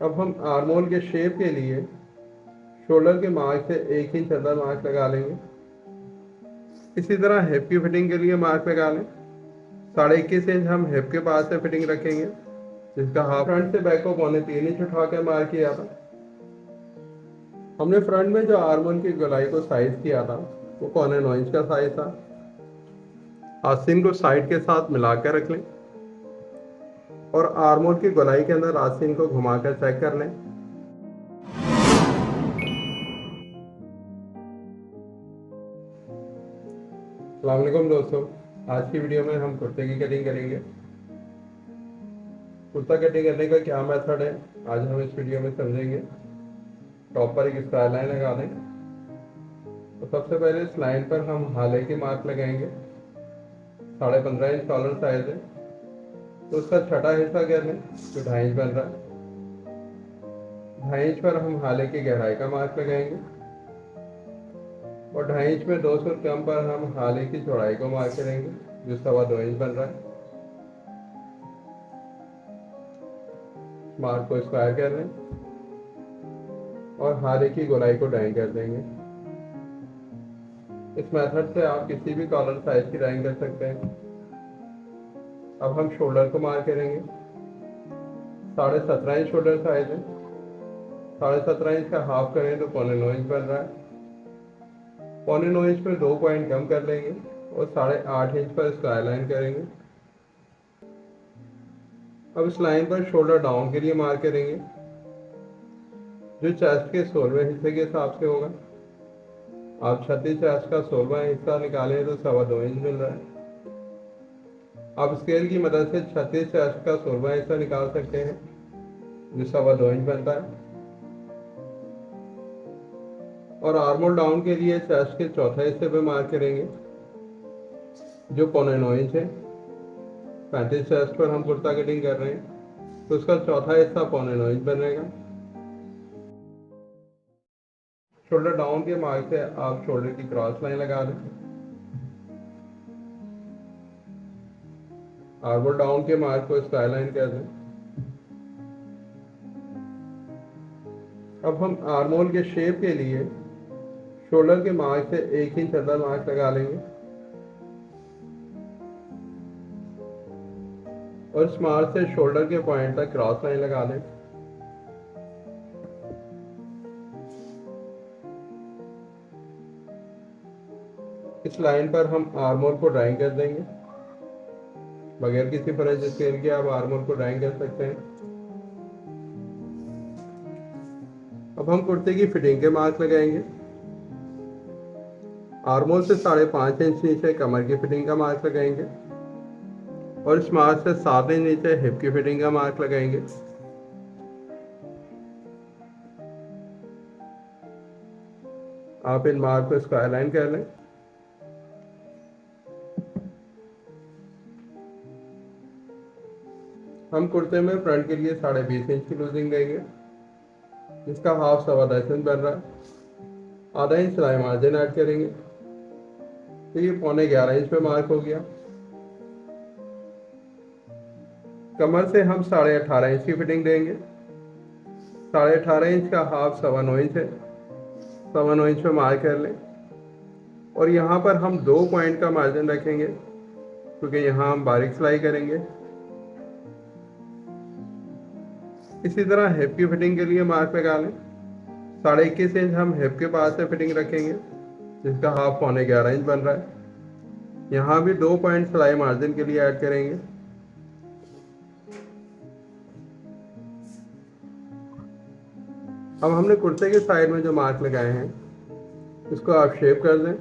अब हम आर्मोल के शेप के लिए शोल्डर के मार्क से 1 इंच अंदर मार्क लगा लेंगे। इसी तरह हिप की फिटिंग के लिए मार्क लगा लें। 21.5 इंच हम हिप के पास से फिटिंग रखेंगे, जिसका हाफ फ्रंट से बैक को 3.25 इंच उठाकर मार्क किया था। हमने फ्रंट में जो आर्मोल की गोलाई को साइज किया था वो 9.25 इंच का साइज था। आस्तीन को साइड के साथ मिलाकर रख लें और आर्मोल की गोलाई के अंदर आस्तीन को घुमाकर चेक कर लें। अस्सलाम वालेकुम दोस्तों, आज की वीडियो में हम कुर्ते की कटिंग करेंगे। कुर्ता कटिंग करने का क्या मेथड है आज हम इस वीडियो में समझेंगे। टॉप पर एक स्क्वायर लाइन लगा दें। तो सबसे पहले इस लाइन पर हम हाले की मार्क लगाएंगे। 15.5 इंच कॉलर साइज है, तो उसका छठा हिस्सा कर लें जो 2.5 इंच बन रहा है। 2.5 इंच पर हम हाले की गहराई का मार्क लगाएंगे और 2.5 इंच में 200 कम पर हम हाले की चौड़ाई को मार्क करेंगे जो 2.25 इंच बन रहा है। मार्क को स्क्वायर कर लें और हाले की गोलाई को ड्राइंग कर देंगे। इस मेथड से आप किसी भी कॉलर साइज की ड्राइंग कर सकते हैं। अब हम शोल्डर को मार्क करेंगे। 17.5 इंच शोल्डर साइज है। 17.5 इंच का हाफ करें तो 9.25 इंच बन रहा है। 9.25 इंच में 2 पॉइंट कम कर लेंगे और 8.5 इंच पर स्क्वायर लाइन करेंगे। अब इस लाइन पर शोल्डर डाउन के लिए मार्क करेंगे जो चेस्ट के 16वें हिस्से के हिसाब से होगा। आप 36 चेस्ट का 16वां हिस्सा निकालें तो 2.25 इंच मिल रहा है। आप स्केल की मदद से 36 चेस्ट का 16वां हिस्सा निकाल सकते हैं जो 2.25 इंच बनता है। और आर्मोल डाउन के लिए चेस्ट के चौथे हिस्से पे मार्क करेंगे जो 9.25 इंच है। 35 चेस्ट पर हम कुर्ता कटिंग कर रहे हैं तो उसका चौथा हिस्सा 9.25 इंच बनेगा। शोल्डर डाउन के मार्क से आप शोल्डर की क्रॉस लाइन लगा दें। आर्मोल डाउन के मार्क को स्क्वायर लाइन कर दें। अब हम आर्मोल के शेप के लिए शोल्डर के मार्क से 1 इंच अंदर मार्क लगा लेंगे और इस मार्क से शोल्डर के पॉइंट तक क्रॉस लाइन लगा दें। इस लाइन पर हम आर्मोल को ड्राइंग कर देंगे। बगैर किसी फ्रेंच स्केल के आप आर्मोल को ड्राइंग कर सकते हैं। अब हम कुर्ते की फिटिंग के मार्क लगाएंगे। आर्मोल से 5.5 इंच नीचे कमर की फिटिंग का मार्क लगाएंगे और इस मार्क से 7 इंच नीचे हिप की फिटिंग का मार्क लगाएंगे। आप इन मार्क को स्क्वायर लाइन कर लें। हम कुर्ते में फ्रंट के लिए 20.5 इंच की लूजिंग देंगे, जिसका हाफ 10.25 इंच बन रहा है। आधा इंच सिलाई मार्जिन ऐड करेंगे तो ये 11.25 इंच पे मार्क हो गया। कमर से हम 18.5 इंच की फिटिंग देंगे। 18.5 इंच का हाफ 9.25 इंच है। 9.25 इंच पे मार्क कर लें और यहाँ पर हम 2 पॉइंट का मार्जिन रखेंगे क्योंकि यहाँ हम बारीक सिलाई करेंगे। इसी तरह हिप की फिटिंग के लिए मार्क लगा लें। 21.5 इंच हम हिप के पास से फिटिंग रखेंगे, जिसका हाफ 11.25 इंच बन रहा है। यहाँ भी 2 पॉइंट सिलाई मार्जिन के लिए ऐड करेंगे। अब हमने कुर्ते के साइड में जो मार्क लगाए हैं इसको आप शेप कर दें।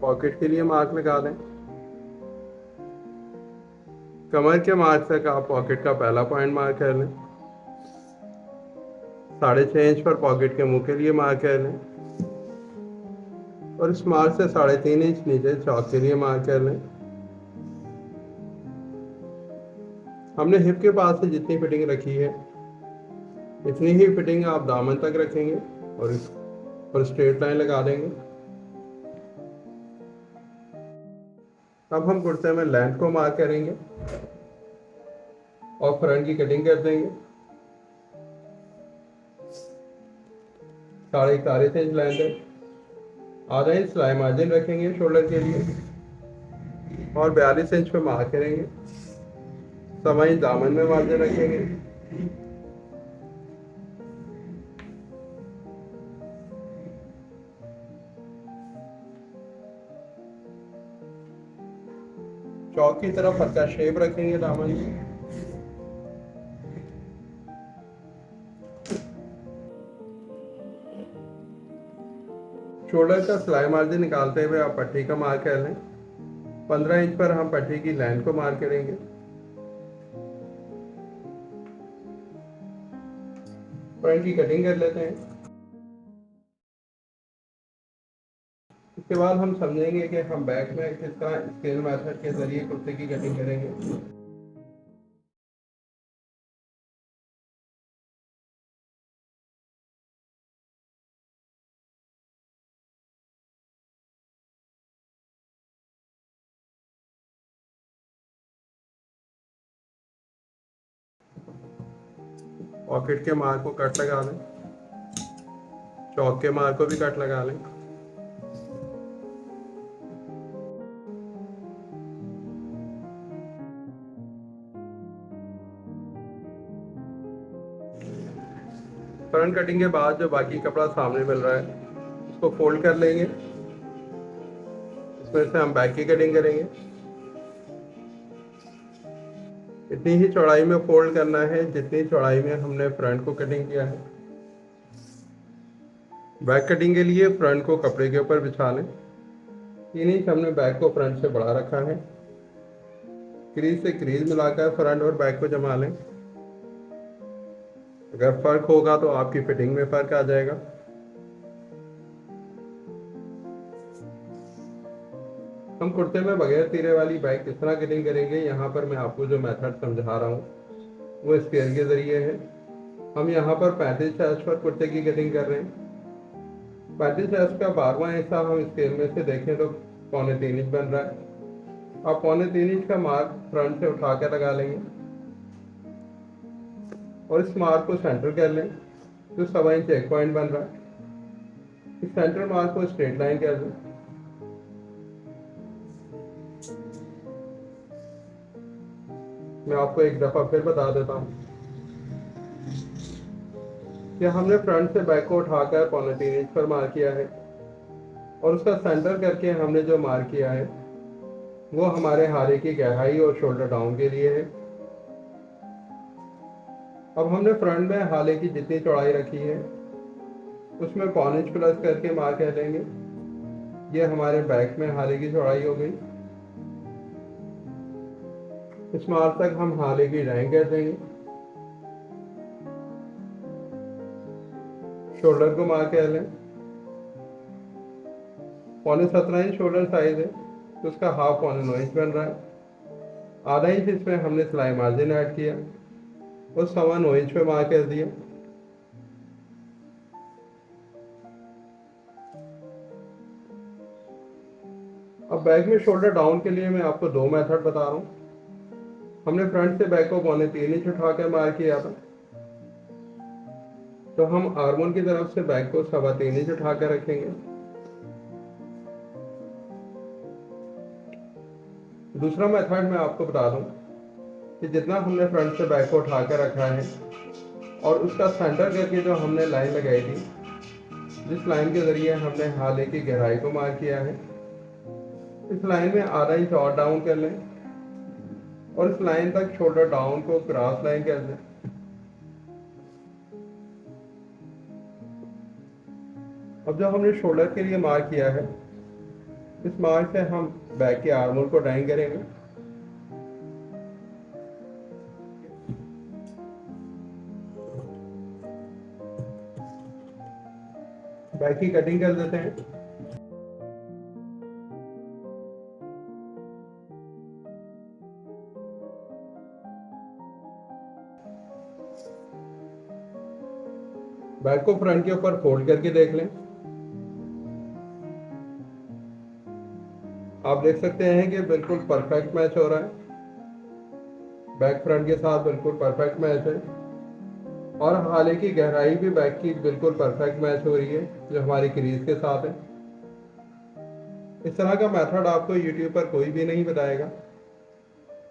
पॉकेट के लिए मार्क लगा दें। कमर के मार्क तक आप पॉकेट का पहला पॉइंट मार्क कर लें। 6.5 इंच पर पॉकेट के मुंह के लिए मार्क कर लें और इस मार्क से 3.5 इंच नीचे चौक के लिए मार्क कर लें। हमने हिप के पास से जितनी फिटिंग रखी है इतनी ही फिटिंग आप दामन तक रखेंगे और स्ट्रेट लाइन लगा देंगे। अब हम कुर्ते में लेंथ को मार्क करेंगे और फ्रंट की कटिंग कर देंगे। 4.5 इंच लेंथ है। आधा इंच सिलाई मार्जिन रखेंगे शोल्डर के लिए और 42 इंच पे मार्क करेंगे। 1.25 इंच दामन में मार्जिन रखेंगे। चौक की तरफ हल्का शेप रखेंगे दामन में। शोल्डर का सिलाई मार्जिन निकालते हुए आप पट्टी का मार्क कर लें। 15 इंच पर हम पट्टी की लाइन को मार्क करेंगे। फ्रंट की कटिंग कर लेते हैं। इसके बाद हम समझेंगे कि हम बैक में किस तरह स्केल मेथड के जरिए कुर्ते की कटिंग करेंगे। पॉकेट के मार्क को कट लगा लें। चौक के मार्क को भी कट लगा लें। फ्रंट कटिंग के बाद जो बाकी कपड़ा सामने मिल रहा है उसको फोल्ड कर लेंगे। इसमें से हम बैक की कटिंग करेंगे। इतनी ही चौड़ाई में फोल्ड करना है जितनी चौड़ाई में हमने फ्रंट को कटिंग किया है। बैक कटिंग के लिए फ्रंट को कपड़े के ऊपर बिछा लें। 3 इंच हमने बैक को फ्रंट से बढ़ा रखा है। क्रीज से क्रीज मिलाकर फ्रंट और बैक को जमा लें। अगर फर्क होगा तो आपकी फिटिंग में फर्क आ जाएगा। हम कुर्ते में बगैर तीरे वाली बैक किस तरह कटिंग करेंगे, यहाँ पर मैं आपको जो मेथड समझा रहा हूँ वो स्केल के जरिए है। हम यहाँ पर 35 इंच पर कुर्ते की कटिंग कर रहे हैं। 35 इंच का 12वां हिस्सा हम स्केल में से देखें तो 3.25 इंच बन रहा है। आप 3.25 इंच का मार्क फ्रंट से उठा कर लगा लेंगे और इस मार्क को सेंटर कर लें। तो 1.25 इंच एक पॉइंट बन रहा है। इस सेंटर मार्क को स्ट्रेट लाइन कर दें। मैं आपको एक दफा फिर बता देता हूँ कि हमने फ्रंट से बैक को उठाकर 3.25 इंच पर मार्क किया है और उसका सेंटर करके हमने जो मार्क किया है वो हमारे हारे की गहराई और शोल्डर डाउन के लिए है। अब हमने फ्रंट में हाले की जितनी चौड़ाई रखी है उसमें 1.25 इंच प्लस करके मार्क कर लेंगे। ये हमारे बैक में हाले की चौड़ाई हो गई। इस मार्क तक हम हाले की ड्राइंग कर देंगे। शोल्डर को मार्क कर लें। 17.25 इंच शोल्डर साइज है तो उसका हाफ 9.25 इंच बन रहा है। आधा इंच इसमें हमने सिलाई मार्जिन ऐड किया और 9.25 इंच पे मार्क कर दिया। अब बैक में शोल्डर डाउन के लिए मैं आपको 2 मेथड बता रहा हूँ। हमने फ्रंट से बैक को 3.25 इंच उठाकर मार्क किया था, तो हम आर्मोल की तरफ से बैक को 3.25 इंच उठाकर रखेंगे। दूसरा मेथड मैं आपको बता दूं कि जितना हमने फ्रंट से बैक को उठाकर रखा है और उसका सेंटर करके जो हमने लाइन लगाई थी, जिस लाइन के जरिए हमने हाले की गहराई को मार्क किया है, इस लाइन में आधा इंच और डाउन कर लें और इस लाइन तक शोल्डर डाउन को क्रॉस लाइन कर दें। अब जो हमने शोल्डर के लिए मार्क किया है, इस मार्क से हम बैक के आर्मोल को ड्राइंग करेंगे। बैक की कटिंग कर देते हैं। बैक को फ्रंट के ऊपर फोल्ड करके देख लें। आप देख सकते हैं कि बिल्कुल परफेक्ट मैच हो रहा है, बैक फ्रंट के साथ बिल्कुल परफेक्ट मैच है। और हाले की गहराई भी बैक की बिल्कुल परफेक्ट मैच हो रही है जो हमारी क्रीज के साथ है। इस तरह का मेथड आपको यूट्यूब पर कोई भी नहीं बताएगा।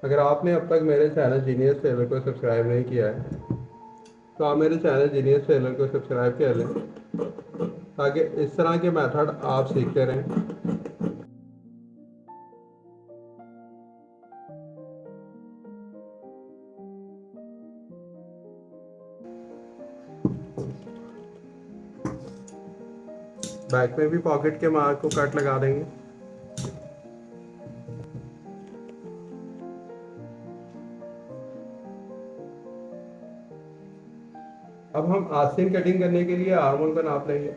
अगर आपने अब तक मेरे चैनल जीनियस टेलर को सब्सक्राइब नहीं किया है तो आप मेरे चैनल जीनियस टेलर को सब्सक्राइब कर लें ताकि इस तरह के मेथड आप सीखते रहें। बैक में भी पॉकेट के मार्क को कट लगा देंगे। अब हम आस्तीन कटिंग करने के लिए आर्मोल को नाप लेंगे।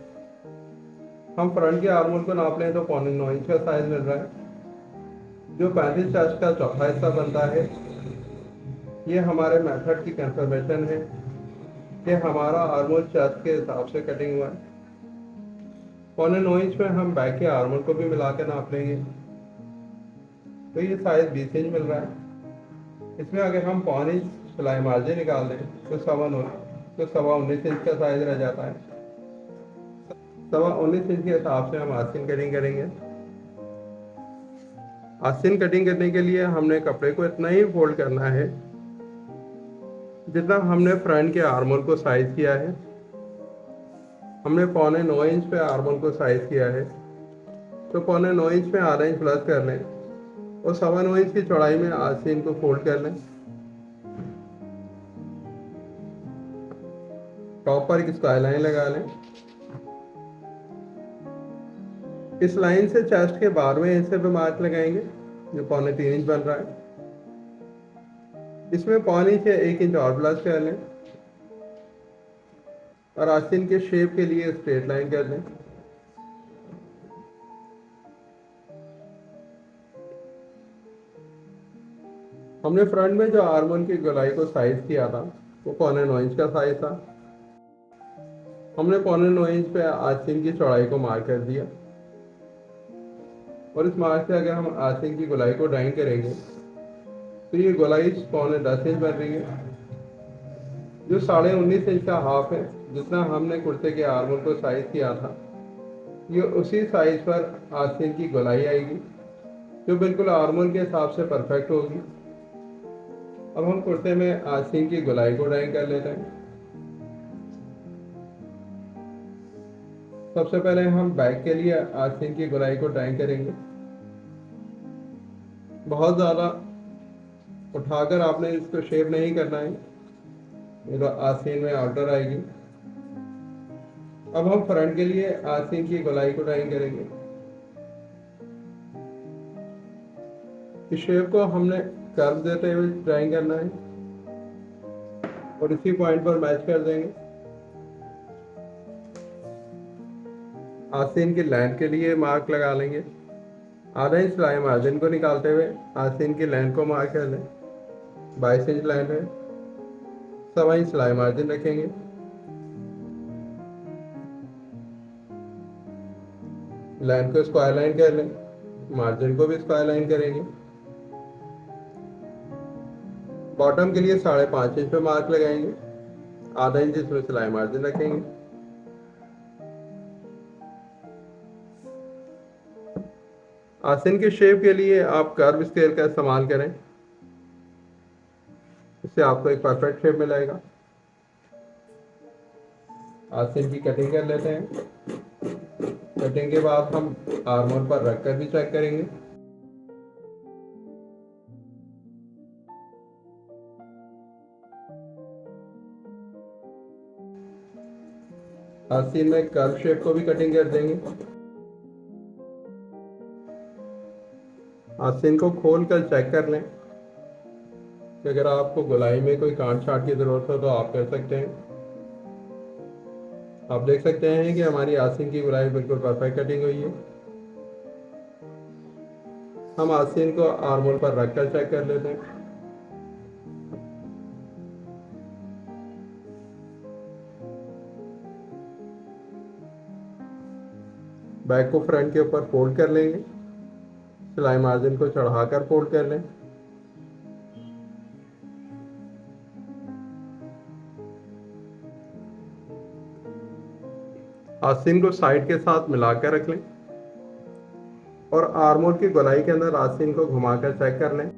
हम फ्रंट के आर्मोल को नाप लें तो 9.5 इंच का साइज मिल रहा है, जो 35 चेस्ट का चौथा हिस्सा बनता है। ये हमारे मेथड की कंफर्मेशन है कि हमारा आर्मोल चेस्ट के हिसाब से कटिंग हुआ है। 9.25 इंच में हम बैक के आर्मोल को भी मिला के नाप लेंगे तो ये साइज 20 इंच मिल रहा है। इसमें अगर हम 5 इंच सिलाई मार्जिन निकाल दें तो 19 इंच का साइज रह जाता है। 19 इंच के हिसाब से हम आस्तीन कटिंग करेंगे। आस्तीन कटिंग करने के लिए हमने कपड़े को इतना ही फोल्ड करना है जितना हमने फ्रंट के आर्मोल को साइज किया है। हमने 9.25 इंच पे आर्मोल को साइज किया है तो 9.25 इंच में आधा इंच प्लस कर लें और 9.25 इंच की चौड़ाई में आस्तीन को फोल्ड कर लें। टॉप पर एक स्क्वायर लाइन लगा लें। इस लाइन से चेस्ट के 12वें हिस्से पे मार्क लगाएंगे जो 3.25 इंच बन रहा है। इसमें 5 इंच या 1 इंच और प्लस कर लें और आस्तीन के शेप के लिए स्ट्रेट लाइन कर लें। हमने फ्रंट में जो आर्मोल की गोलाई को साइज किया था वो 9.25 इंच का साइज था। हमने 9.25 इंच पे आस्तीन की चौड़ाई को मार्क कर दिया और इस मार्क से अगर हम आस्तीन की गोलाई को ड्राइंग करेंगे तो ये गोलाई 9.10 इंच बन रही है, जो 19.5 इंच का हाफ है। जितना हमने कुर्ते के आर्मोल को साइज किया था ये उसी साइज पर आस्तीन की गोलाई आएगी जो बिल्कुल आर्मोल के हिसाब से परफेक्ट होगी। अब हम कुर्ते में आस्तीन की गोलाई को ड्राइंग कर लेते हैं। सबसे पहले हम बैक के लिए आस्तीन की गोलाई को ड्राइंग करेंगे। बहुत ज़्यादा उठाकर आपने इसको शेप नहीं करना है, ये तो आस्तीन में आउटर आएगी। अब हम फ्रंट के लिए आस्तीन की गोलाई को ड्राइंग करेंगे। इस शेप को हमने कर्व देते हुए ड्राइंग करना है और इसी पॉइंट पर मैच कर देंगे। आस्तीन की लाइन के लिए मार्क लगा लेंगे। आधा इंच सिलाई मार्जिन को निकालते हुए आस्तीन की लाइन को मार्क कर लें। 22 इंच लाइन है, 1.25 इंच सिलाई मार्जिन रखेंगे। लाइन को स्क्वायर लाइन कर लें, मार्जिन को भी स्क्वायर लाइन करेंगे। बॉटम के लिए 5.5 इंच पे मार्क लगाएंगे। आधा इंच इसमें सिलाई मार्जिन रखेंगे। आस्तीन के शेप के लिए आप कर्व स्केल का इस्तेमाल करें, इससे आपको एक परफेक्ट शेप मिलेगा। आस्तीन की कटिंग कर लेते हैं। कटिंग के बाद हम आर्मोल पर रखकर भी चेक करेंगे। आस्तीन में कर्व शेप को भी कटिंग कर देंगे। आस्तीन को खोल कर चेक कर लें कि अगर आपको गोलाई में कोई काट छाट की जरूरत हो तो आप कर सकते हैं। आप देख सकते हैं कि हमारी आस्तीन की गोलाई बिल्कुल परफेक्ट कटिंग हुई है। हम आस्तीन को आर्मोल पर रखकर चेक कर लेते हैं। बैक को फ्रंट के ऊपर फोल्ड कर लेंगे। सिलाई मार्जिन को चढ़ाकर फोल्ड कर लें। आस्तीन को साइड के साथ मिलाकर रख लें और आर्मोल की गोलाई के अंदर आस्तीन को घुमाकर चेक कर लें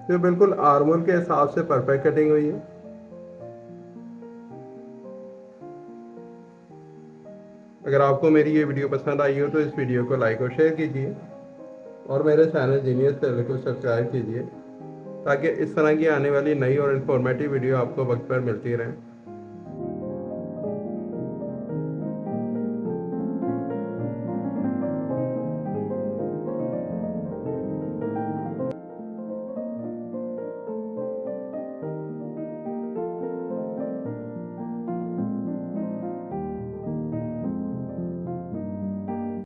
तो बिल्कुल आर्मोल के हिसाब से परफेक्ट कटिंग हुई है। अगर आपको मेरी ये वीडियो पसंद आई हो तो इस वीडियो को लाइक और शेयर कीजिए और मेरे चैनल जीनियस टेलर को सब्सक्राइब कीजिए ताकि इस तरह की आने वाली नई और इन्फॉर्मेटिव वीडियो आपको वक्त पर मिलती रहें।